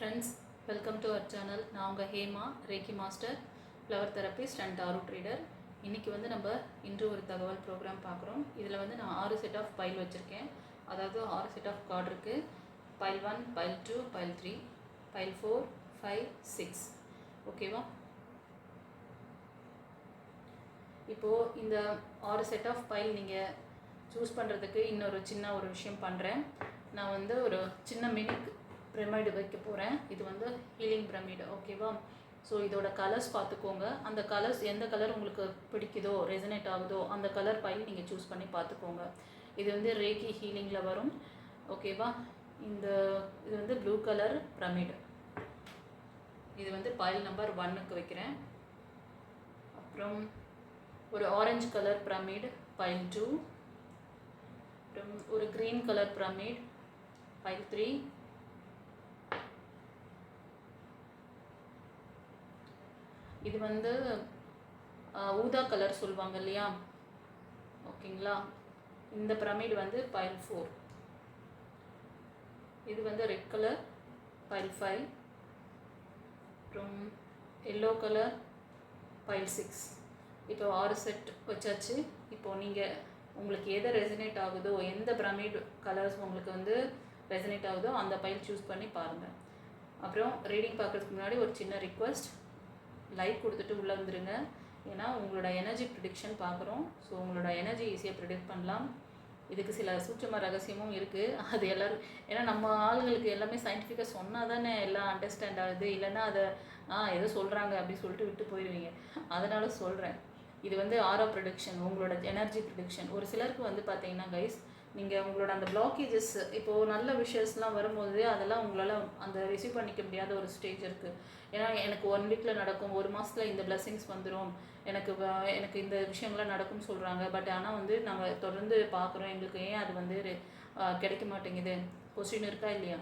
Friends, welcome to our channel. நான் உங்கள் Hema, reiki master, flower therapist and tarot reader. இன்றைக்கி வந்து நம்ம இன்று ஒரு தகவல் ப்ரோக்ராம் பார்க்குறோம். இதில் வந்து நான் 6 செட் ஆஃப் பைல் வச்சுருக்கேன். அதாவது 6 செட் ஆஃப் கார்டு இருக்குது. File 1, file 2, file 3, file 4, 5, 6. ஓகேவா? இப்போது இந்த 6 செட் ஆஃப் பைல் நீங்கள் சூஸ் பண்ணுறதுக்கு இன்னொரு சின்ன ஒரு விஷயம் பண்ணுறேன். நான் வந்து ஒரு சின்ன மினி பிரமிடு வைக்க போகிறேன். இது வந்து ஹீலிங் பிரமிடு. ஓகேவா? ஸோ இதோட கலர்ஸ் பார்த்துக்கோங்க. அந்த கலர்ஸ் எந்த கலர் உங்களுக்கு பிடிக்குதோ, ரெசனேட் ஆகுதோ அந்த கலர் பைல் நீங்கள் சூஸ் பண்ணி பார்த்துக்கோங்க. இது வந்து ரேக்கி ஹீலிங்கில் வரும். ஓகேவா? இது வந்து ப்ளூ கலர் பிரமிடு. இது வந்து பைல் நம்பர் 1க்கு வைக்கிறேன். அப்புறம் ஒரு ஆரஞ்சு கலர் பிரமிடு பைல் 2. அப்புறம் ஒரு க்ரீன் கலர் பிரமிட் பைல் 3. இது வந்து ஊதா கலர் சொல்லுவாங்க இல்லையா? ஓகேங்களா? இந்த பிரமிட் வந்து பைல் 4. இது வந்து ரெட் கலர் பைல் 5. அப்புறம் எல்லோ கலர் பைல் 6. இப்போ 6 செட் வச்சாச்சு. இப்போது நீங்கள் உங்களுக்கு எதை ரெசனேட் ஆகுதோ, எந்த பிரமிட் கலர்ஸ் உங்களுக்கு வந்து ரெசனேட் ஆகுதோ அந்த பைல் சூஸ் பண்ணி பாருங்கள். அப்புறம் ரீடிங் பார்க்குறதுக்கு முன்னாடி ஒரு சின்ன ரிக்வெஸ்ட், லைக் கொடுத்துட்டு உள்ளே வந்துடுங்க. ஏன்னா உங்களோட எனர்ஜி ப்ரிடிக்ஷன் பார்க்குறோம். ஸோ உங்களோட எனர்ஜி ஈஸியாக ப்ரிடிக்ட் பண்ணலாம். இதுக்கு சில சூட்சம ரகசியமும் இருக்குது. அது எல்லோரும், ஏன்னா நம்ம ஆளுங்களுக்கு எல்லாமே சயின்டிஃபிக்காக சொன்னால் தானே எல்லாம் அண்டர்ஸ்டாண்ட் ஆகுது. இல்லைன்னா அதை ஏதோ சொல்கிறாங்க அப்படின்னு சொல்லிட்டு விட்டு போயிடுவீங்க. அதனால சொல்கிறேன். இது வந்து ஆரா ப்ரிடிக்ஷன், உங்களோட எனர்ஜி ப்ரிடிக்ஷன். ஒரு சிலருக்கு வந்து பார்த்தீங்கன்னா கைஸ், நீங்கள் உங்களோட அந்த பிளாக்கேஜஸ், இப்போது நல்ல விஷயஸ்லாம் வரும்போது அதெல்லாம் உங்களால் அந்த ரிசீவ் பண்ணிக்க முடியாத ஒரு ஸ்டேஜ் இருக்குது. ஏன்னா எனக்கு 1 வீக்கில் நடக்கும், 1 மாதத்தில் இந்த பிளெஸிங்ஸ் வந்துடும், எனக்கு இந்த விஷயங்கள்லாம் நடக்கும்னு சொல்கிறாங்க. பட் ஆனால் வந்து நாங்கள் தொடர்ந்து பார்க்குறோம், எங்களுக்கு ஏன் அது வந்து கிடைக்க மாட்டேங்குது, கொஸ்டின் இருக்கா இல்லையா?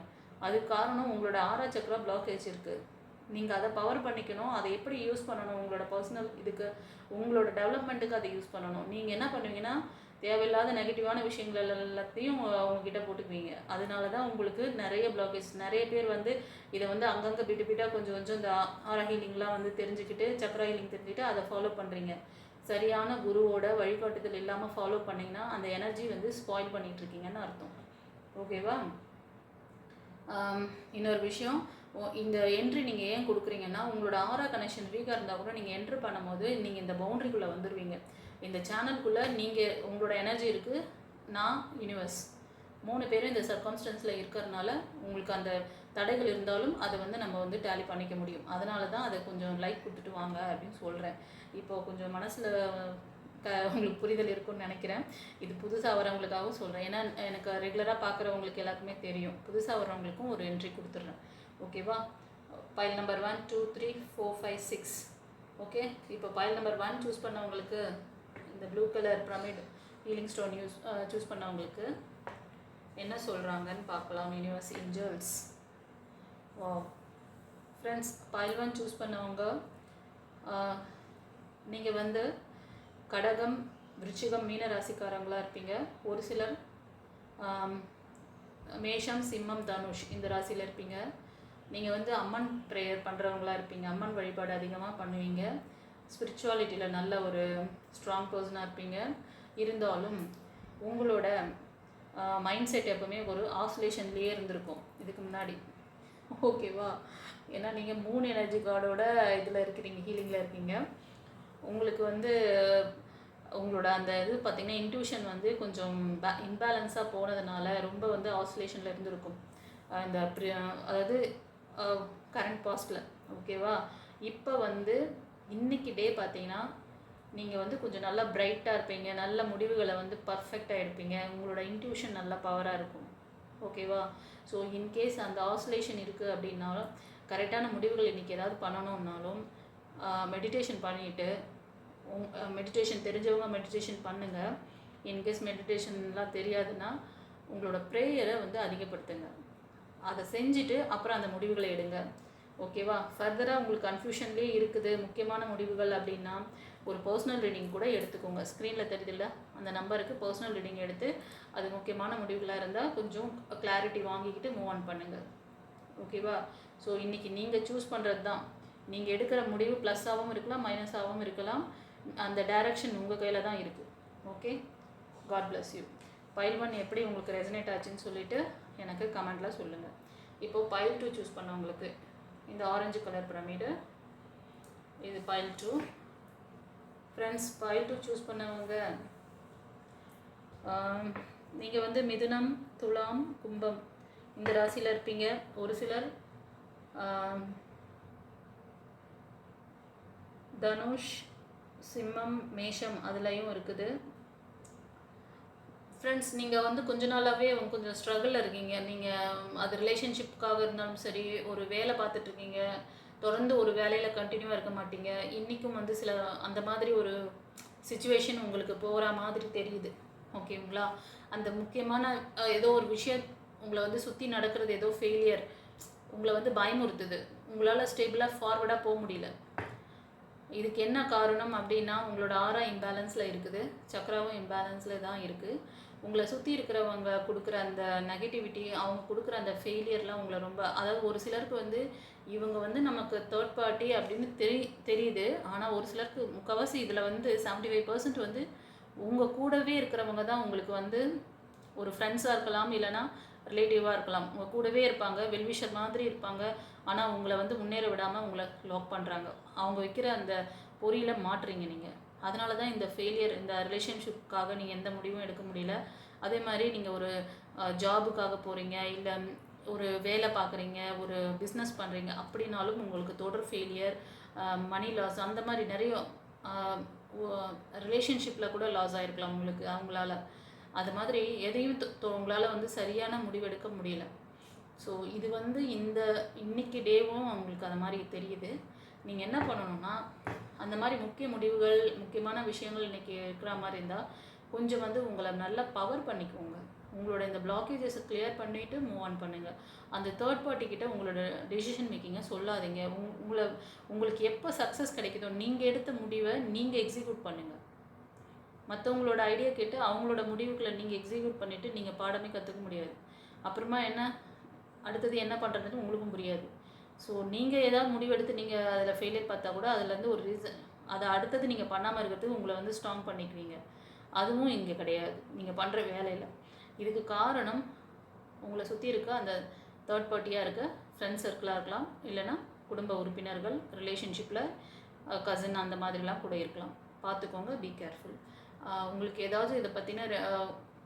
அதுக்கு காரணம் உங்களோட ஆரா சக்கரா பிளாக்கேஜ் இருக்குது. நீங்கள் அதை பவர் பண்ணிக்கணும். அதை எப்படி யூஸ் பண்ணணும், உங்களோட பர்சனல் இதுக்கு, உங்களோட டெவலப்மெண்ட்டுக்கு அதை யூஸ் பண்ணணும். நீங்கள் என்ன பண்ணுவீங்கன்னா, தேவையில்லாத நெகட்டிவான விஷயங்கள் எல்லாத்தையும் அவங்கக்கிட்ட போட்டுக்குவீங்க. அதனால தான் உங்களுக்கு நிறைய பிளாக்கேஜ். நிறைய பேர் வந்து இதை வந்து அங்கங்கே பிட்டாக கொஞ்சம் கொஞ்சம் இந்த ஆரா ஹீலிங்லாம் வந்து தெரிஞ்சுக்கிட்டு, சக்கரா ஹீலிங் தெரிஞ்சுக்கிட்டு அதை ஃபாலோ பண்ணுறீங்க. சரியான குருவோட வழிகாட்டுதல் இல்லாமல் ஃபாலோ பண்ணிங்கன்னா அந்த எனர்ஜி வந்து ஸ்பாயில் பண்ணிகிட்ருக்கீங்கன்னு அர்த்தம். ஓகேவா? இன்னொரு விஷயம், இந்த என்ட்ரி நீங்கள் ஏன் கொடுக்குறீங்கன்னா, உங்களோட ஆரா கனெக்ஷன் வீக்காக இருந்தால் கூட நீங்கள் என்ட்ரு பண்ணும்போது நீங்கள் இந்த பவுண்ட்ரிக்குள்ளே வந்துடுவீங்க. இந்த சேனலுக்குள்ளே நீங்கள், உங்களோட எனர்ஜி இருக்குது, நான், யூனிவர்ஸ் 3 பேரும் இந்த சர்க்கம்ஸ்டன்ஸில் இருக்கிறதுனால உங்களுக்கு அந்த தடைகள் இருந்தாலும் அதை வந்து நம்ம வந்து டேலி பண்ணிக்க முடியும். அதனால தான் அதை கொஞ்சம் லைக் கொடுத்துட்டு வாங்க அப்படின்னு சொல்கிறேன். இப்போது கொஞ்சம் மனசில் உங்களுக்கு புரிதல் இருக்குன்னு நினைக்கிறேன். இது புதுசாக வரவங்களுக்காகவும் சொல்கிறேன். ஏன்னா எனக்கு ரெகுலராக பார்க்குறவங்களுக்கு எல்லாருக்குமே தெரியும். புதுசாக வரவங்களுக்கும் ஒரு என்ட்ரி கொடுத்துட்றேன். ஓகேவா? Pile number 1, 2, 3, 4, 5, 6. ஓகே, இப்போ பைல் நம்பர் 1 சூஸ் பண்ணவங்களுக்கு, இந்த blue colour pyramid healing stone choose பண்ணவங்களுக்கு என்ன சொல்கிறாங்கன்னு பார்க்கலாம். Universe, angels. Wow friends, pile 1 choose பண்ணவங்க, நீங்கள் வந்து கடகம், விருச்சிகம், மீன ராசிக்காரங்களாக இருப்பீங்க. ஒரு சிலர் மேஷம், சிம்மம், தனுஷ் இந்த ராசியில் இருப்பீங்க. நீங்கள் வந்து அம்மன் ப்ரேயர் பண்ணுறவங்களா இருப்பீங்க. அம்மன் வழிபாடு அதிகமாக பண்ணுவீங்க. ஸ்பிரிச்சுவாலிட்டியில் நல்ல ஒரு ஸ்ட்ராங் பர்சனாக இருப்பீங்க. இருந்தாலும் உங்களோட மைண்ட் செட் எப்போவுமே ஒரு ஆசோலேஷன்லேயே இருந்திருக்கும் இதுக்கு முன்னாடி. ஓகேவா? ஏன்னா நீங்கள் 3 எனர்ஜி கார்டோட இதில் இருக்கிறீங்க, ஹீலிங்கில் இருக்கீங்க. உங்களுக்கு வந்து உங்களோட அந்த இது பார்த்திங்கன்னா இன்ட்யூஷன் வந்து கொஞ்சம் இன்பேலன்ஸாக போனதுனால ரொம்ப வந்து ஆசோலேஷனில் இருந்திருக்கும். இந்த அதாவது கரண்ட் பாஸ்டில். ஓகேவா? இப்போ வந்து இன்றைக்கி டே பார்த்தீங்கன்னா நீங்கள் வந்து கொஞ்சம் நல்லா பிரைட்டாக இருப்பீங்க. நல்ல முடிவுகளை வந்து பர்ஃபெக்டாக எடுப்பீங்க. உங்களோட இன்ட்யூஷன் நல்லா பவராக இருக்கும். ஓகேவா? ஸோ இன்கேஸ் அந்த ஆசோலேஷன் இருக்குது அப்படின்னாலும், கரெக்டான முடிவுகள் இன்றைக்கி ஏதாவது பண்ணணுன்னாலும் மெடிடேஷன் பண்ணிவிட்டு, மெடிடேஷன் தெரிஞ்சவங்க மெடிடேஷன் பண்ணுங்கள். இன்கேஸ் மெடிடேஷன்லாம் தெரியாதுன்னா உங்களோட ப்ரேயரை வந்து அதிகப்படுத்துங்க. அதை செஞ்சுட்டு அப்புறம் அந்த முடிவுகளை எடுங்க. ஓகேவா? ஃபர்தராக உங்களுக்கு கன்ஃபியூஷன்லேயே இருக்குது முக்கியமான முடிவுகள் அப்படின்னா, ஒரு பர்சனல் ரீடிங் கூட எடுத்துக்கோங்க. ஸ்க்ரீனில் தெரியுதுல்ல, அந்த நம்பருக்கு பர்சனல் ரீடிங் எடுத்து அது முக்கியமான முடிவுகளாக இருந்தால் கொஞ்சம் கிளாரிட்டி வாங்கிக்கிட்டு மூவ் ஆன் பண்ணுங்கள். ஓகேவா? ஸோ இன்றைக்கி நீங்கள் சூஸ் பண்ணுறது தான். நீங்கள் எடுக்கிற முடிவு ப்ளஸ்ஸாகவும் இருக்கலாம், மைனஸாகவும் இருக்கலாம். அந்த டைரக்ஷன் உங்கள் கையில் தான் இருக்குது. Okay, God bless you. Pile 1 எப்படி உங்களுக்கு ரெசனேட் ஆச்சுன்னு சொல்லிவிட்டு எனக்கு கமெண்டில் சொல்லுங்கள். இப்போது பைல் 2 சூஸ் பண்ணவங்களுக்கு இந்த ஆரஞ்சு கலர் பிரமிடு, இது பைல் 2. ஃப்ரெண்ட்ஸ், பைல் 2 சூஸ் பண்ணவங்க நீங்கள் வந்து மிதுனம், துலாம், கும்பம் இந்த ராசியில் இருப்பீங்க. ஒரு சிலர் தனுஷ், சிம்மம், மேஷம் அதுலேயும் இருக்குது. ஃப்ரெண்ட்ஸ், நீங்கள் வந்து கொஞ்ச நாளாகவே கொஞ்சம் ஸ்ட்ரகிளில் இருக்கீங்க. நீங்கள் அது ரிலேஷன்ஷிப்புக்காக இருந்தாலும் சரி, ஒரு வேலை பார்த்துட்ருக்கீங்க, தொடர்ந்து ஒரு வேலையில் கண்டினியூவாக இருக்க மாட்டீங்க. இன்றைக்கும் வந்து சில அந்த மாதிரி ஒரு சிச்சுவேஷன் உங்களுக்கு போகிற மாதிரி தெரியுது. ஓகேங்களா? அந்த முக்கியமான ஏதோ ஒரு விஷயம் உங்களை வந்து சுற்றி நடக்கிறது, ஏதோ ஃபெயிலியர் உங்களை வந்து பயமுறுத்துது. உங்களால் ஸ்டேபிளாக ஃபார்வர்டாக போக முடியல. இதுக்கு என்ன காரணம் அப்படின்னா, உங்களோட ஆரா இம்பேலன்ஸில் இருக்குது, சக்கராவும் இம்பேலன்ஸில் தான் இருக்குது. உங்களை சுற்றி இருக்கிறவங்க கொடுக்குற அந்த நெகட்டிவிட்டி, அவங்க கொடுக்குற அந்த ஃபெயிலியர்லாம் உங்களை ரொம்ப, அதாவது ஒரு சிலருக்கு வந்து இவங்க வந்து நமக்கு தேர்ட் பார்ட்டி அப்படின்னு தெரியுது. ஆனால் ஒரு சிலருக்கு முக்கால்வாசி இதில் வந்து 75% வந்து உங்கள் கூடவே இருக்கிறவங்க தான் உங்களுக்கு வந்து ஒரு ஃப்ரெண்ட்ஸாக இருக்கலாம், இல்லைனா ரிலேட்டிவாக இருக்கலாம். உங்கள் கூடவே இருப்பாங்க, வெல்விஷர் மாதிரி இருப்பாங்க. ஆனால் உங்களை வந்து முன்னேற விடாமல் உங்களை லாக் பண்ணுறாங்க. அவங்க வைக்கிற அந்த பொறியில் மாட்டுறீங்க நீங்கள். அதனால தான் இந்த ஃபெயிலியர், இந்த ரிலேஷன்ஷிப்புக்காக நீங்கள் எந்த முடிவும் எடுக்க முடியல. அதே மாதிரி நீங்கள் ஒரு ஜாபுக்காக போகிறீங்க, இல்லை ஒரு வேலை பார்க்குறீங்க, ஒரு பிஸ்னஸ் பண்ணுறீங்க அப்படின்னாலும் உங்களுக்கு தொடர் ஃபெயிலியர், மணி லாஸ், அந்த மாதிரி நிறைய ரிலேஷன்ஷிப்பில் கூட லாஸ் ஆகிருக்கலாம் உங்களுக்கு அவங்களால. அது மாதிரி எதையும் உங்களால் வந்து சரியான முடிவெடுக்க முடியல. ஸோ இது வந்து இன்னைக்கு டேவும் அவங்களுக்கு அது மாதிரி தெரியுது. நீங்கள் என்ன பண்ணணும்னா, அந்த மாதிரி முக்கிய முடிவுகள், முக்கியமான விஷயங்கள் இன்றைக்கி இருக்கிற மாதிரி இருந்தால் கொஞ்சம் வந்து உங்களை நல்லா பவர் பண்ணிக்கோங்க. உங்களோட இந்த பிளாக்கேஜஸை கிளியர் பண்ணிவிட்டு மூவ் ஆன் பண்ணுங்கள். அந்த தேர்ட் பார்ட்டிக்கிட்ட உங்களோட டெசிஷன் மேக்கிங்கை சொல்லாதீங்க. உங்களுக்கு எப்போ சக்ஸஸ் கிடைக்குதோ நீங்கள் எடுத்த முடிவை நீங்கள் எக்ஸிக்யூட் பண்ணுங்கள். மற்றவங்களோட ஐடியா கேட்டு அவங்களோட முடிவுகளை நீங்கள் எக்ஸிக்யூட் பண்ணிவிட்டு நீங்கள் பாடமே கற்றுக்க முடியாது. அப்புறமா அடுத்தது என்ன பண்ணுறதுன்னு உங்களுக்கும் புரியாது. ஸோ நீங்கள் ஏதாவது முடிவெடுத்து நீங்கள் அதில் ஃபெயிலியர் பார்த்தா கூட அதுலேருந்து ஒரு ரீசன், அதை அடுத்தது நீங்கள் பண்ணாமல் இருக்கிறதுக்கு உங்களை வந்து ஸ்ட்ராங் பண்ணிக்குவீங்க. அதுவும் இங்கே கிடையாது நீங்கள் பண்ணுற வேலையில். இதுக்கு காரணம் உங்களை சுற்றி இருக்க அந்த தேர்ட் பார்ட்டியாக இருக்க ஃப்ரெண்ட்ஸ் சர்க்கிளாக இருக்கலாம், இல்லைனா குடும்ப உறுப்பினர்கள், ரிலேஷன்ஷிப்பில் கசின் அந்த மாதிரிலாம் கூட இருக்கலாம். பார்த்துக்கோங்க, பி கேர்ஃபுல். உங்களுக்கு ஏதாவது இதை பற்றின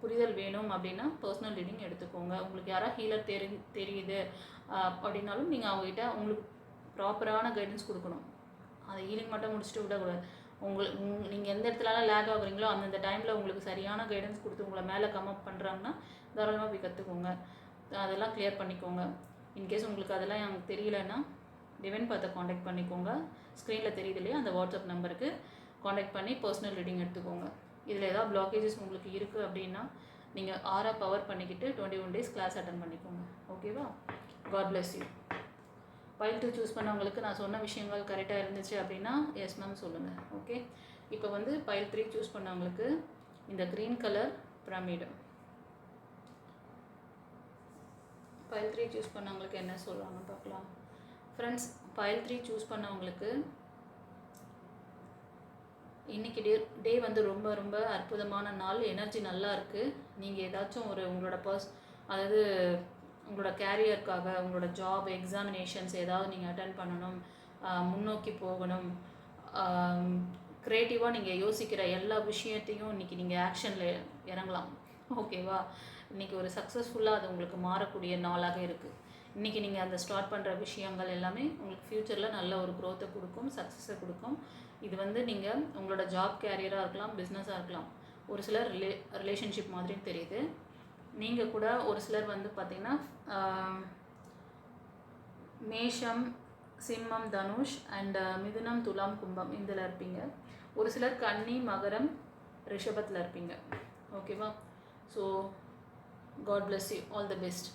புரிதல் வேணும் அப்படின்னா பர்சனல் ரீடிங் எடுத்துக்கோங்க. உங்களுக்கு யாராவது ஹீலர் தெரியுது அப்படின்னாலும் நீங்கள் அவங்ககிட்ட உங்களுக்கு ப்ராப்பரான கைடன்ஸ் கொடுக்கணும். அதை ஹீலிங் மட்டும் முடிச்சுட்டு விடக்கூடாது. நீங்கள் எந்த இடத்துலலாம் லேக் ஆகுறீங்களோ அந்தந்த டைமில் உங்களுக்கு சரியான கைடன்ஸ் கொடுத்து உங்களை மேலே கம்அப் பண்ணுறாங்கன்னா தாராளமாக போய் கற்றுக்கோங்க. அதெல்லாம் கிளியர் பண்ணிக்கோங்க. இன்கேஸ் உங்களுக்கு அதெல்லாம் எனக்கு தெரியலன்னா டிவைன் பார்த்து காண்டாக்ட் பண்ணிக்கோங்க. ஸ்க்ரீனில் தெரியுது இல்லையா, அந்த வாட்ஸ்அப் நம்பருக்கு காண்டாக்ட் பண்ணி பர்சனல் ரீடிங் எடுத்துக்கோங்க. இதில் ஏதாவது பிளாக்கேஜஸ் உங்களுக்கு இருக்குது அப்படின்னா நீங்கள் ஆரா பவர் பண்ணிக்கிட்டு 21 days கிளாஸ் அட்டன் பண்ணிக்கோங்க. ஓகேவா? God bless you. Pile 2 choose பண்ணவங்களுக்கு நான் சொன்ன விஷயங்கள் கரெக்டாக இருந்துச்சு அப்படின்னா எஸ் மேம் சொல்லுங்கள். ஓகே, இப்போ வந்து பைல் 3 சூஸ் பண்ணவங்களுக்கு இந்த green colour pyramid, file 3 choose பண்ணவங்களுக்கு என்ன சொல்லுவாங்க பார்க்கலாம். ஃப்ரெண்ட்ஸ், பைல் 3 சூஸ் பண்ணவங்களுக்கு இன்றைக்கி டே வந்து ரொம்ப ரொம்ப அற்புதமான நாள். எனர்ஜி நல்லா இருக்குது. நீங்கள் ஏதாச்சும் உங்களோட அதாவது உங்களோட கேரியருக்காக, உங்களோட ஜாப் எக்ஸாமினேஷன்ஸ் ஏதாவது நீங்கள் அட்டன் பண்ணணும், முன்னோக்கி போகணும், க்ரியேட்டிவாக நீங்கள் யோசிக்கிற எல்லா விஷயத்தையும் இன்றைக்கி நீங்கள் ஆக்ஷனில் இறங்கலாம். ஓகேவா? இன்றைக்கி ஒரு சக்ஸஸ்ஃபுல்லாக அது உங்களுக்கு மாறக்கூடிய நாளாக இருக்குது. இன்றைக்கி நீங்கள் அந்த ஸ்டார்ட் பண்ணுற விஷயங்கள் எல்லாமே உங்களுக்கு ஃப்யூச்சரில் நல்ல ஒரு க்ரோத்தை கொடுக்கும், சக்ஸஸை கொடுக்கும். இது வந்து நீங்கள் உங்களோட ஜாப் கேரியராக இருக்கலாம், பிஸ்னஸாக இருக்கலாம். ஒரு சிலர் ரிலேஷன்ஷிப் மாதிரியும் தெரியுது. நீங்கள் கூட ஒரு சிலர் வந்து பார்த்திங்கன்னா மேஷம், சிம்மம், தனுஷ் அண்ட் மிதுனம், துலாம், கும்பம் இதில் இருப்பீங்க. ஒரு சிலர் கன்னி, மகரம், ரிஷபத்தில் இருப்பீங்க. ஓகேவா? So God bless you, all the best.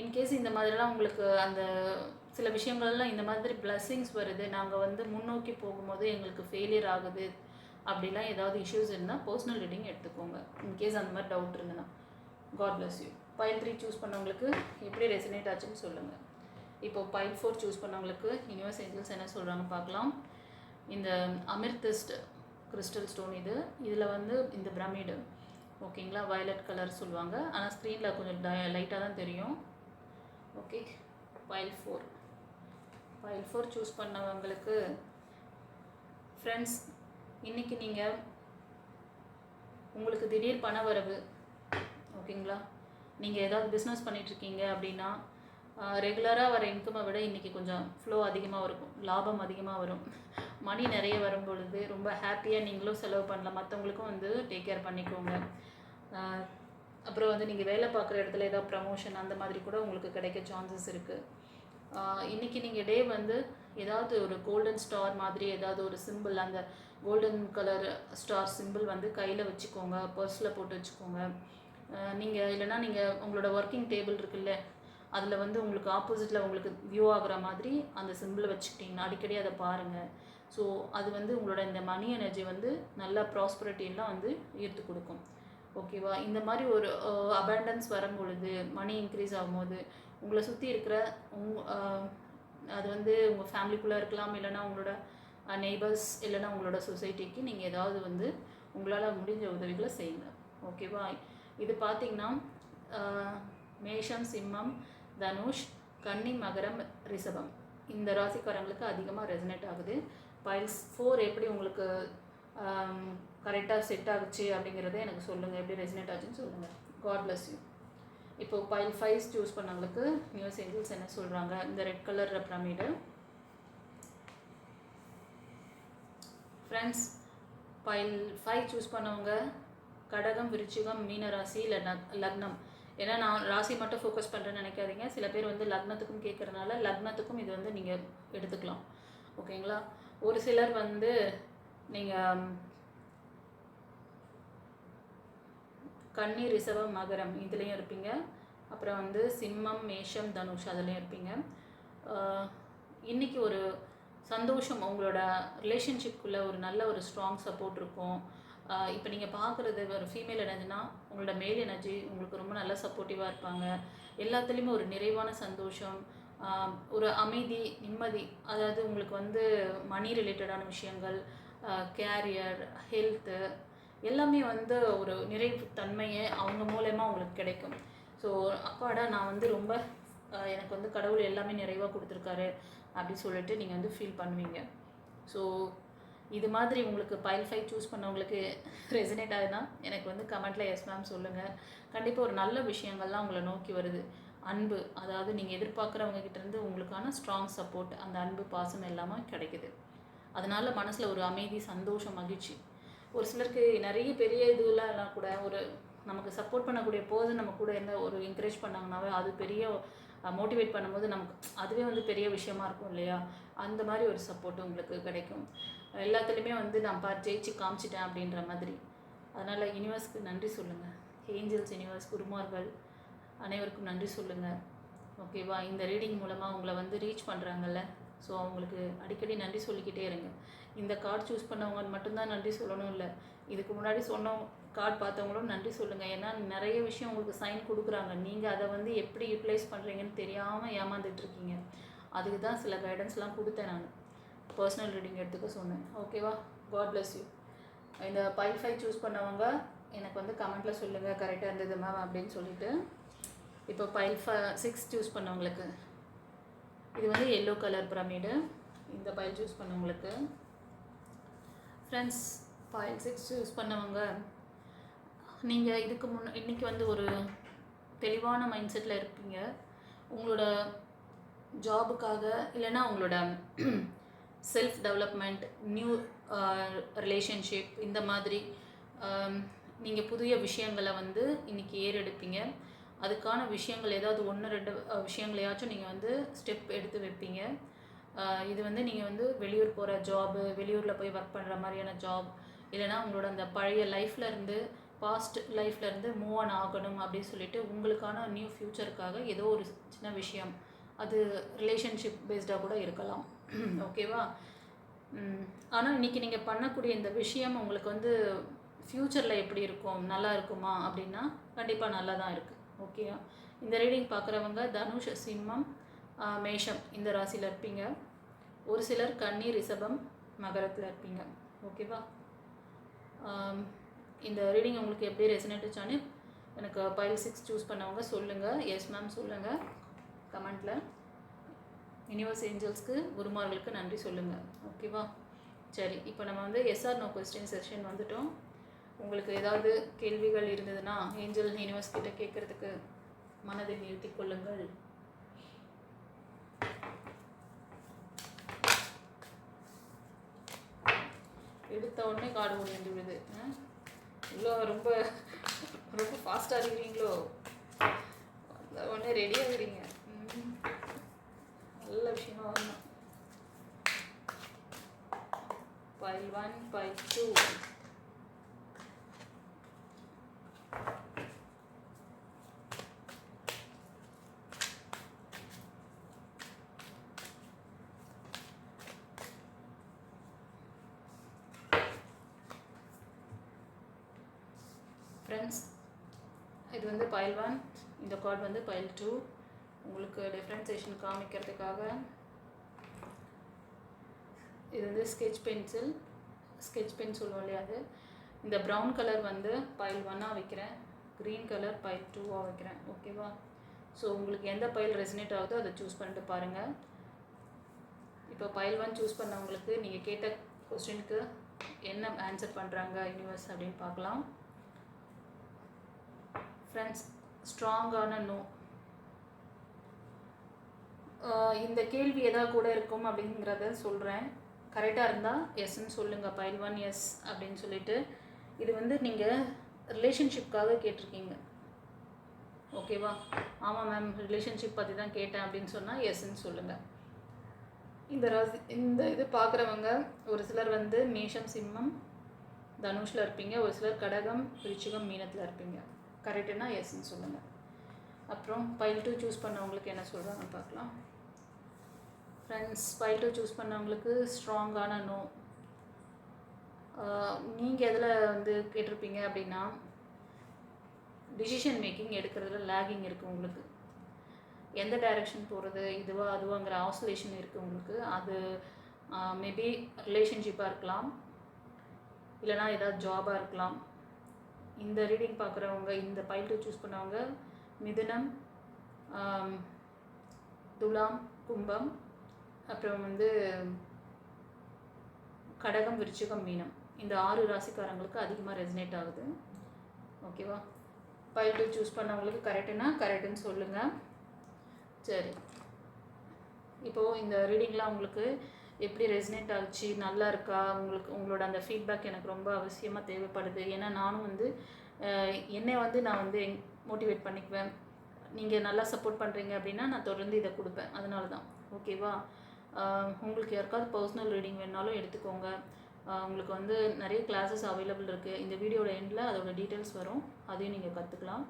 In case இந்த மாதிரிலாம் உங்களுக்கு அந்த சில விஷயங்கள்லாம் இந்த மாதிரி பிளஸ்ஸிங்ஸ் வருது, நாங்கள் வந்து முன்னோக்கி போகும்போது எங்களுக்கு ஃபெயிலியர் ஆகுது அப்படிலாம் ஏதாவது இஷ்யூஸ் இருந்தால் பர்சனல் ரீடிங் எடுத்துக்கோங்க. இன்கேஸ் அந்த மாதிரி டவுட் இருந்ததுன்னா. God bless you. Pile 3 choose பண்ணவங்களுக்கு எப்படி ரெசனேட் ஆச்சுன்னு சொல்லுங்கள். இப்போது பைல் 4 சூஸ் பண்ணவங்களுக்கு யூனிவர்ஸ் ஏஞ்சல்ஸ் என்ன சொல்கிறாங்க பார்க்கலாம். இந்த அமிர்திஸ்ட் கிறிஸ்டல் ஸ்டோன் இதில் வந்து இந்த பிரமிடு ஓகேங்களா, வயலட் கலர் சொல்லுவாங்க. ஆனால் ஸ்க்ரீனில் கொஞ்சம் லைட்டாக தான் தெரியும். ஓகே, பைல் 4 சூஸ் பண்ணவங்களுக்கு ஃப்ரெண்ட்ஸ், இன்றைக்கி நீங்கள் உங்களுக்கு திடீர் பண வரவு ஓகேங்களா. நீங்கள் ஏதாவது பிஸ்னஸ் பண்ணிகிட்ருக்கீங்க அப்படின்னா ரெகுலராக வர இன்கம்மை விட இன்றைக்கி கொஞ்சம் ஃப்ளோ அதிகமாக இருக்கும், லாபம் அதிகமாக வரும். மணி நிறைய வரும் பொழுது ரொம்ப ஹாப்பியாக நீங்களும் செலவு பண்ணலாம், மற்றவங்களுக்கும் வந்து டேக் கேர் பண்ணிக்கோங்க. அப்புறம் வந்து நீங்கள் வேலை பார்க்குற இடத்துல ஏதாவது ப்ரமோஷன் அந்த மாதிரி கூட உங்களுக்கு கிடைக்க சான்சஸ் இருக்குது. இன்றைக்கி நீங்கள் டே வந்து ஏதாவது ஒரு கோல்டன் ஸ்டார் மாதிரி ஏதாவது ஒரு சிம்பிள், அந்த கோல்டன் கலர் ஸ்டார் சிம்பிள் வந்து கையில் வச்சுக்கோங்க, பர்ஸில் போட்டு வச்சுக்கோங்க. நீங்கள் இல்லைனா நீங்கள் உங்களோட ஒர்க்கிங் டேபிள் இருக்குல்ல, அதில் வந்து உங்களுக்கு ஆப்போசிட்டில் உங்களுக்கு வியூ ஆகிற மாதிரி அந்த சிம்பிளை வச்சுக்கிட்டிங்கன்னா அடிக்கடி அதை பாருங்கள். ஸோ அது வந்து உங்களோட இந்த மணி எனர்ஜி வந்து நல்லா ப்ராஸ்பரிட்டியெல்லாம் வந்து ஈர்த்து கொடுக்கும். ஓகேவா. இந்த மாதிரி ஒரு அபண்டன்ஸ் வரும் பொழுது, மணி இன்க்ரீஸ் ஆகும்போது உங்களை சுற்றி இருக்கிற அது வந்து உங்கள் ஃபேமிலிக்குள்ளே இருக்கலாம், இல்லைனா உங்களோட நெய்பர்ஸ், இல்லைனா உங்களோட சொசைட்டிக்கு நீங்கள் ஏதாவது வந்து உங்களால் முடிஞ்ச உதவிகளை செய்யுங்க. ஓகேவா. இது பார்த்திங்கன்னா மேஷம், சிம்மம், தனுஷ், கன்னி, மகரம், ரிஷபம் இந்த ராசிக்காரங்களுக்கு அதிகமாக ரெசனேட் ஆகுது. பைல்ஸ் 4 எப்படி உங்களுக்கு கரெக்டாக செட் ஆகுச்சு அப்படிங்கிறத எனக்கு சொல்லுங்கள், எப்படி ரெசனேட் ஆச்சுன்னு சொல்லுங்கள். God bless you. இப்போது பைல் 5 சூஸ் பண்ணவங்களுக்கு யூனிவர்ஸ் ஏஞ்சல்ஸ் என்ன சொல்கிறாங்க. இந்த red colour pyramid friends, pile 5 choose பண்ணவங்க கடகம், விருச்சிகம், மீன ராசி இல்லை லக்னம். ஏன்னா நான் ராசி மட்டும் ஃபோக்கஸ் பண்ணுறேன்னு நினைக்காதீங்க. சில பேர் வந்து லக்னத்துக்கும் கேட்குறதுனால லக்னத்துக்கும் இது வந்து நீங்கள் எடுத்துக்கலாம். ஓகேங்களா. ஒரு சிலர் வந்து நீங்கள் கன்னி, ரிஷபம், மகரம் இதுலேயும் இருப்பீங்க. அப்புறம் வந்து சிம்மம், மேஷம், தனுஷ் அதுலேயும் இருப்பீங்க. இன்றைக்கி ஒரு சந்தோஷம், உங்களோட ரிலேஷன்ஷிப்புக்குள்ளே ஒரு நல்ல ஒரு ஸ்ட்ராங் சப்போர்ட் இருக்கும். இப்போ நீங்கள் பார்க்குறது ஒரு ஃபீமேல் எனர்ஜினா உங்களோட மேல் எனர்ஜி உங்களுக்கு ரொம்ப நல்ல சப்போர்ட்டிவாக இருப்பாங்க. எல்லாத்துலேயுமே ஒரு நிறைவான சந்தோஷம், ஒரு அமைதி, நிம்மதி. அதாவது உங்களுக்கு வந்து மணி ரிலேட்டடான விஷயங்கள், கேரியர், ஹெல்த்து எல்லாமே வந்து ஒரு நிறைவு தன்மையை அவங்க மூலயமா உங்களுக்கு கிடைக்கும். ஸோ அப்பாடா நான் வந்து ரொம்ப எனக்கு வந்து கடவுள் எல்லாமே நிறைவாக கொடுத்துருக்காரு அப்படின்னு சொல்லிட்டு நீங்கள் வந்து ஃபீல் பண்ணுவீங்க. ஸோ இது மாதிரி உங்களுக்கு பைல் 5 சூஸ் பண்ணவங்களுக்கு ரெசனேட் ஆகுதுன்னா எனக்கு வந்து கமெண்ட்டில் எஸ் மேம் சொல்லுங்கள். கண்டிப்பாக ஒரு நல்ல விஷயங்கள்லாம் உங்களை நோக்கி வருது. அன்பு, அதாவது நீங்கள் எதிர்பார்க்குறவங்க கிட்டேருந்து உங்களுக்கான ஸ்ட்ராங் சப்போர்ட், அந்த அன்பு, பாசம் எல்லாமே கிடைக்குது. அதனால் மனசில் ஒரு அமைதி, சந்தோஷம், மகிழ்ச்சி. ஒரு சிலருக்கு நிறைய பெரிய இதுலாம் கூட ஒரு நமக்கு சப்போர்ட் பண்ணக்கூடிய பர்சன் நம்ம கூட என்ன ஒரு என்கரேஜ் பண்ணாங்கன்னாவே அது பெரிய மோட்டிவேட் பண்ணும்போது நமக்கு அதுவே வந்து பெரிய விஷயமா இருக்கும் இல்லையா. அந்த மாதிரி ஒரு சப்போர்ட் உங்களுக்கு கிடைக்கும். எல்லாத்துலேயுமே வந்து நான் ஜெயிச்சு காமிச்சிட்டேன் அப்படின்ற மாதிரி. அதனால் யூனிவர்ஸ்க்கு நன்றி சொல்லுங்கள். ஏஞ்சல்ஸ், யூனிவர்ஸ், குருமார்கள் அனைவருக்கும் நன்றி சொல்லுங்கள். ஓகேவா. இந்த ரீடிங் மூலமாக உங்களை வந்து ரீச் பண்ணுறாங்கல்ல, ஸோ அவங்களுக்கு அடிக்கடி நன்றி சொல்லிக்கிட்டே இருங்க. இந்த கார்டு சூஸ் பண்ணவங்க மட்டும்தான் நன்றி சொல்லணும் இல்லை, இதுக்கு முன்னாடி சொன்ன கார்டு பார்த்தவங்களும் நன்றி சொல்லுங்கள். ஏன்னா நிறைய விஷயம் உங்களுக்கு சைன் கொடுக்குறாங்க, நீங்கள் அதை வந்து எப்படி யூட்டிலைஸ் பண்ணுறீங்கன்னு தெரியாமல் ஏமாந்துட்டுருக்கீங்க. அதுக்கு தான் சில கைடன்ஸ்லாம் கொடுத்தேன். நான் பர்சனல் ரீடிங் எடுத்துக்க சொன்னேன். ஓகேவா. God bless you. இந்த பைல் 5 சூஸ் பண்ணவங்க எனக்கு வந்து கமெண்ட்டில் சொல்லுங்கள் கரெக்டாக இருந்தது மேம் அப்படின்னு சொல்லிட்டு. இப்போ பைல் 6 சூஸ் பண்ணவங்களுக்கு இது வந்து எல்லோ கலர் பிரமிடு. இந்த பைல் சூஸ் பண்ணவங்களுக்கு ஃப்ரெண்ட்ஸ், பைல் 6 சூஸ் பண்ணவங்க நீங்கள் இதுக்கு இன்றைக்கி வந்து ஒரு தெளிவான மைண்ட் செட்டில் இருப்பீங்க. உங்களோட ஜாபுக்காக இல்லைன்னா உங்களோட செல்ஃப் டெவலப்மெண்ட், நியூ ரிலேஷன்ஷிப், இந்த மாதிரி நீங்கள் புதிய விஷயங்களை வந்து இன்றைக்கி ஏறெடுப்பீங்க. அதுக்கான விஷயங்கள் ஏதாவது 1-2 விஷயங்களையாச்சும் நீங்கள் வந்து ஸ்டெப் எடுத்து வைப்பீங்க. இது வந்து நீங்கள் வந்து வெளியூர் போகிற ஜாபு, வெளியூரில் போய் ஒர்க் பண்ணுற மாதிரியான ஜாப், இல்லைனா உங்களோட அந்த பழைய லைஃப்லேருந்து, பாஸ்ட் லைஃப்லேருந்து மூவ் ஆன் ஆகணும் அப்படின்னு சொல்லிட்டு உங்களுக்கான நியூ ஃப்யூச்சருக்காக ஏதோ ஒரு சின்ன விஷயம், அது ரிலேஷன்ஷிப் பேஸ்டாக கூட இருக்கலாம். ஓகேவா. ஆனால் இன்றைக்கி நீங்கள் பண்ணக்கூடிய இந்த விஷயம் உங்களுக்கு வந்து ஃப்யூச்சரில் எப்படி இருக்கும், நல்லா இருக்குமா அப்படின்னா கண்டிப்பாக நல்லா தான் இருக்குது. ஓகேவா. இந்த ரீடிங் பார்க்குறவங்க தனுஷ், சிம்மம், மேஷம் இந்த ராசியில் இருப்பீங்க. ஒரு சிலர் கன்னி, ரிஷபம், மகரத்தில் இருப்பீங்க. ஓகேவா? இந்த ரீடிங் உங்களுக்கு எப்படி ரெசனேட்டுச்சான்னு எனக்கு பைல் 6 சூஸ் பண்ணவங்க சொல்லுங்கள். எஸ் மேம் சொல்லுங்கள் கமெண்ட்டில். யூனிவர்ஸ் ஏஞ்சல்ஸ்க்கு, குருமார்களுக்கு நன்றி சொல்லுங்கள். ஓகேவா? சரி, இப்போ நம்ம வந்து எஸ்ஆர் நோ கொஸ்டின் செஷன் வந்துட்டோம். உங்களுக்கு ஏதாவது கேள்விகள் இருந்ததுன்னா ஏஞ்சல் யூனிவர்ஸ் கிட்ட கேட்குறதுக்கு மனதில் நிறுத்தி கொள்ளுங்கள். எடுத்த உடனே கார்டு ஓடி வந்து விடுது. இவ்வளோ ரொம்ப ரொம்ப ஃபாஸ்ட்டாக இருக்கிறீங்களோ? அந்த உடனே ரெடியாக இருக்கிறீங்க. நல்ல விஷயமா வரணும். File 1, file 2. ஃப்ரெண்ட்ஸ், இது வந்து பைல் 1, இந்த கார்டு வந்து பைல் 2. உங்களுக்கு டிஃப்ரென்சேஷன் காமிக்கிறதுக்காக இது வந்து ஸ்கெட்ச் பென் சொல்லுவோம் இல்லையா, அது இந்த ப்ரௌன் கலர் வந்து பைல் 1ஆக வைக்கிறேன், க்ரீன் கலர் பைல் 2ஆக வைக்கிறேன். ஓகேவா? ஸோ உங்களுக்கு எந்த பைல் ரெசனேட் ஆகுதோ அதை சூஸ் பண்ணிட்டு பாருங்கள். இப்போ பைல் 1 சூஸ் பண்ணவங்களுக்கு நீங்கள் கேட்ட கொஸ்டினுக்கு என்ன ஆன்சர் பண்ணுறாங்க யூனிவர்ஸ் அப்படின்னு பார்க்கலாம். ஃப்ரெண்ட்ஸ், ஸ்ட்ராங்கான நோ. இந்த கேள்வி எதாவது கூட இருக்கும் அப்படிங்கிறத சொல்கிறேன். கரெக்டாக இருந்தால் எஸ்ன்னு சொல்லுங்கள். பைல் 1 எஸ் அப்படின்னு சொல்லிட்டு. இது வந்து நீங்கள் ரிலேஷன்ஷிப்காக கேட்டிருக்கீங்க. ஓகேவா? ஆமாம் மேம், ரிலேஷன்ஷிப் பற்றி தான் கேட்டேன் அப்படின்னு சொன்னால் எஸ்ன்னு சொல்லுங்கள். இந்த இது பார்க்குறவங்க ஒரு சிலர் வந்து மேஷம், சிம்மம், தனுஷில் இருப்பீங்க. ஒரு சிலர் கடகம், விருச்சிகம், மீனத்தில் இருப்பீங்க. கரெக்டுனா எஸ்ன்னு சொல்லுங்கள். அப்புறம் பைல் 2 சூஸ் பண்ணவங்களுக்கு என்ன சொல்கிறாங்கன்னு பார்க்கலாம். ஃப்ரெண்ட்ஸ், பைல் 2 சூஸ் பண்ணவங்களுக்கு ஸ்ட்ராங்கான நோ. நீங்கள் எதில் வந்து கேட்டிருப்பீங்க அப்படின்னா டிசிஷன் மேக்கிங் எடுக்கிறதுல லேகிங் இருக்குது உங்களுக்கு. எந்த டைரெக்ஷன் போகிறது, இதுவா அதுவாங்கிற ஆசோலேஷன் இருக்குது உங்களுக்கு. அது மேபி ரிலேஷன்ஷிப்பாக இருக்கலாம், இல்லைனா ஏதாவது ஜாபாக இருக்கலாம். இந்த ரீடிங் பார்க்குறவங்க, இந்த பைல் 2 சூஸ் பண்ணவங்க மிதுனம், துலாம், கும்பம், அப்புறம் வந்து கடகம், விருச்சிகம், மீனம், இந்த 6 ராசிக்காரங்களுக்கு அதிகமாக ரெசனேட் ஆகுது. ஓகேவா? பைல் 2 சூஸ் பண்ணவங்களுக்கு கரெக்டுனா கரெக்டுன்னு சொல்லுங்கள். சரி, இப்போது இந்த ரீடிங்லாம் உங்களுக்கு எப்படி ரெசனேட் ஆச்சு, நல்லா இருக்கா, உங்களோட அந்த ஃபீட்பேக் எனக்கு ரொம்ப அவசியமாக தேவைப்படுது. ஏன்னா நானும் வந்து என்னை வந்து நான் வந்து மோட்டிவேட் பண்ணிக்குவேன். நீங்கள் நல்லா சப்போர்ட் பண்ணுறீங்க அப்படின்னா நான் தொடர்ந்து இதை கொடுப்பேன். அதனால தான். ஓகேவா? உங்களுக்கு யாருக்காவது பர்சனல் ரீடிங் வேணாலும் எடுத்துக்கோங்க. உங்களுக்கு வந்து நிறைய கிளாஸஸ் அவைலபிள் இருக்குது. இந்த வீடியோட எண்டில் அதோட டீட்டெயில்ஸ் வரும், அதையும் நீங்கள் கற்றுக்கலாம்.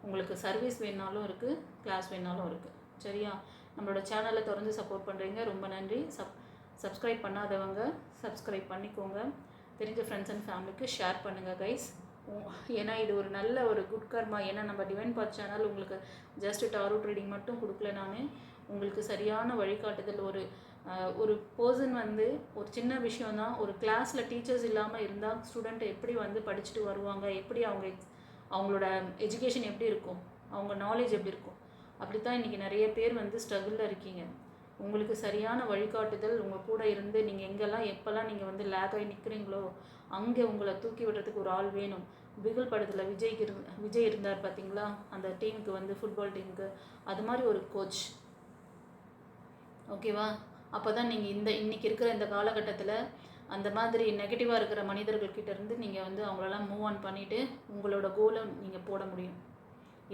உங்களுக்கு சர்வீஸ் வேணாலும் இருக்குது, கிளாஸ் வேணாலும் இருக்குது. சரியா? நம்மளோட சேனலை தொடர்ந்து சப்போர்ட் பண்ணுறீங்க, ரொம்ப நன்றி. சப்ஸ்கிரைப் பண்ணாதவங்க சப்ஸ்கிரைப் பண்ணிக்கோங்க. தெரிஞ்ச ஃப்ரெண்ட்ஸ் அண்ட் ஃபேமிலிக்கு ஷேர் பண்ணுங்கள் கைஸ். ஏன்னா இது ஒரு நல்ல ஒரு குட் கர்மா. ஏன்னா நம்ம டிவைன் பாத் சேனல் உங்களுக்கு ஜஸ்ட் டாரோட் ரீடிங் மட்டும் கொடுக்கல, நான் உங்களுக்கு சரியான வழிகாட்டுதல். ஒரு பர்சன் வந்து ஒரு சின்ன விஷயந்தான், ஒரு கிளாஸில் டீச்சர்ஸ் இல்லாமல் இருந்தால் ஸ்டூடெண்ட்டை எப்படி வந்து படிச்சுட்டு வருவாங்க, எப்படி அவங்களோட எஜுகேஷன் எப்படி இருக்கும், அவங்க நாலேஜ் எப்படி இருக்கும், அப்படி தான் இன்றைக்கி நிறைய பேர் வந்து ஸ்ட்ரகிளில் இருக்கீங்க. உங்களுக்கு சரியான வழிகாட்டுதல் உங்கள் கூட இருந்து நீங்கள் எங்கெல்லாம் எப்போல்லாம் நீங்கள் வந்து லேக் ஆகி நிற்கிறீங்களோ அங்கே உங்களை தூக்கி விடுறதுக்கு ஒரு ஆள் வேணும். பிகில் படத்தில் விஜய் இருந்தார் பார்த்தீங்களா, அந்த டீமுக்கு வந்து ஃபுட்பால் டீமுக்கு, அது மாதிரி ஒரு கோச். ஓகேவா? அப்போ தான் நீங்கள் இன்றைக்கி இருக்கிற இந்த காலகட்டத்தில் அந்த மாதிரி நெகட்டிவாக இருக்கிற மனிதர்கள்கிட்ட இருந்து நீங்கள் வந்து அவங்களெல்லாம் மூவ் ஆன் பண்ணிவிட்டு உங்களோட கோலை நீங்கள் போட முடியும்.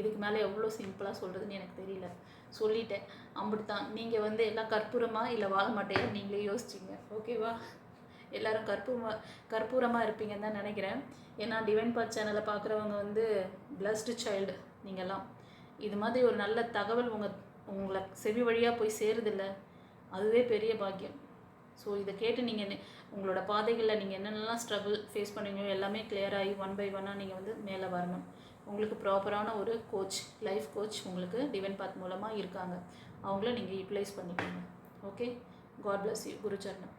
இதுக்கு மேலே எவ்வளோ சிம்பிளாக சொல்கிறதுன்னு எனக்கு தெரியல, சொல்லிட்டேன். அப்படித்தான். நீங்கள் வந்து எல்லாம் கற்பூரமாக இல்லை வாழ மாட்டேன் நீங்களே யோசிச்சிங்க. ஓகேவா? எல்லோரும் கற்பூரமாக இருப்பீங்கன்னு தான் நினைக்கிறேன். ஏன்னா டிவைன் பாத் சேனலை பார்க்குறவங்க வந்து பிளஸ்டு சைல்டு நீங்கள்லாம். இது மாதிரி ஒரு நல்ல தகவல் உங்களை செவி வழியாக போய் சேருதில்ல, அதுவே பெரிய பாக்கியம். ஸோ இதை கேட்டு நீங்கள் உங்களோட பாதைகளில் நீங்கள் என்னென்னலாம் ஸ்ட்ரகிள் ஃபேஸ் பண்ணுவீங்களோ எல்லாமே கிளியராகி 1 by 1 நீங்கள் வந்து மேலே வரணும். உங்களுக்கு ப்ராப்பரான ஒரு கோச், லைஃப் கோச் உங்களுக்கு டிவைன் பாத் மூலமாக இருக்காங்க. அவங்கள நீங்கள் யூட்டிலைஸ் பண்ணிக்கோங்க. Okay, God bless you. குரு சரணம்.